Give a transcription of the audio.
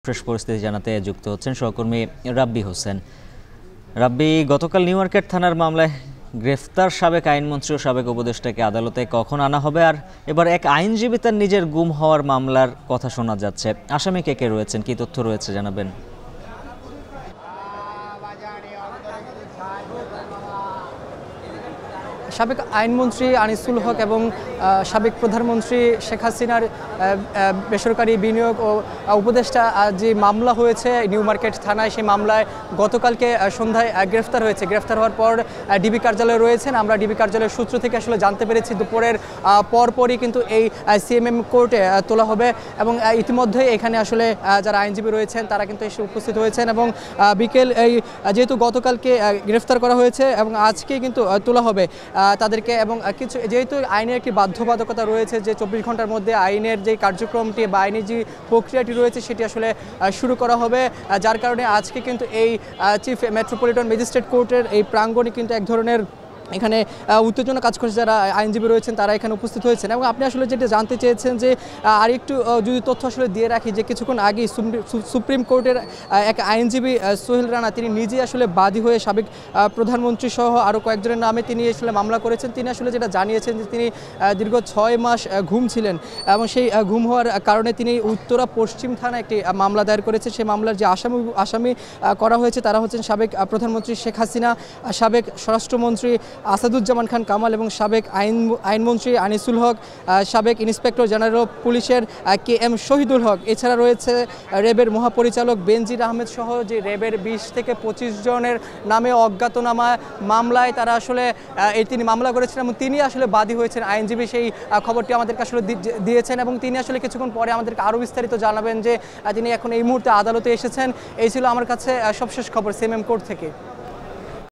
Fresh পরিস্থিতি জানাতে যুক্ত হচ্ছেন সহকর্মী রাব্বি হোসেন। রাব্বি, গতকাল নিউ মার্কেট থানার মামলায় গ্রেফতার সাবেক আইনমন্ত্রী ও সাবেক উপদেষ্টাকে আদালতে কখন আনা হবে, আর এবার এক আইনজীবী তার নিজের গুম হওয়ার মামলার কথা শোনা যাচ্ছে। আসামি কে কে রয়েছেন, কি তথ্য রয়েছে জানাবেন? সাবেক আইনমন্ত্রী আনিসুল হক এবং সাবেক প্রধানমন্ত্রী শেখ হাসিনার বেসরকারি বিনিয়োগ ও উপদেষ্টা যে মামলা হয়েছে নিউ মার্কেট থানায়, সেই মামলায় গতকালকে সন্ধ্যায় গ্রেফতার হওয়ার পর ডিবি কার্যালয়ে রয়েছেন। আমরা ডিবি কার্যালয়ের সূত্র থেকে আসলে জানতে পেরেছি দুপুরের পরপরই কিন্তু এই সিএমএম কোর্টে তোলা হবে এবং ইতিমধ্যে এখানে আসলে যারা আইনজীবী রয়েছেন তারা কিন্তু এসে উপস্থিত হয়েছেন এবং বিকেল যেহেতু গতকালকে গ্রেফতার করা হয়েছে এবং আজকে কিন্তু তোলা হবে তাদেরকে, এবং কিছু যেহেতু আইনের একটি বাধ্যবাধকতা রয়েছে যে 24 ঘন্টার মধ্যে আইনের যে কার্যক্রমটি বা আইনের যে প্রক্রিয়াটি রয়েছে সেটি আসলে শুরু করা হবে, যার কারণে আজকে কিন্তু এই চিফ মেট্রোপলিটন ম্যাজিস্ট্রেট কোর্টের এই প্রাঙ্গণে কিন্তু এক ধরনের এখানে উত্তেজনা কাজ করছে। যারা আইনজীবী রয়েছেন তারা এখানে উপস্থিত হয়েছেন এবং আপনি আসলে যেটা জানতে চেয়েছেন যে আরেকটু যদি তথ্য আসলে দিয়ে রাখি যে কিছুক্ষণ আগেই সুপ্রিম কোর্টের এক আইনজীবী সোহেল রানা তিনি নিজে আসলে বাদী হয়ে সাবেক প্রধানমন্ত্রী সহ আরও কয়েকজনের নামে তিনি আসলে মামলা করেছেন। তিনি আসলে যেটা জানিয়েছেন যে তিনি দীর্ঘ 6 মাস ঘুম ছিলেন এবং সেই ঘুম হওয়ার কারণে তিনি উত্তরা পশ্চিম থানায় একটি মামলা দায়ের করেছে। সেই মামলার যে আসামি করা হয়েছে তারা হচ্ছেন সাবেক প্রধানমন্ত্রী শেখ হাসিনা, সাবেক স্বরাষ্ট্রমন্ত্রী আসাদুজ্জামান খান কামাল এবং সাবেক আইনমন্ত্রী আনিসুল হক, সাবেক ইন্সপেক্টর জেনারেল পুলিশের KM শহীদুল হক। এছাড়া রয়েছে র্যাবের মহাপরিচালক বেনজির আহমেদ সহ যে র্যাবের 20 থেকে 25 জনের নামে অজ্ঞাতনামা মামলায় তারা আসলে তিনি মামলা করেছেন এবং তিনি আসলে বাদী হয়েছেন। আইনজীবী সেই খবরটি আমাদেরকে আসলে দিয়েছেন এবং তিনি আসলে কিছুক্ষণ পরে আমাদেরকে আরও বিস্তারিত জানাবেন যে তিনি এখন এই মুহূর্তে আদালতে এসেছেন। এই ছিল আমার কাছে সবশেষ খবর সিএমএম কোর্ট থেকে।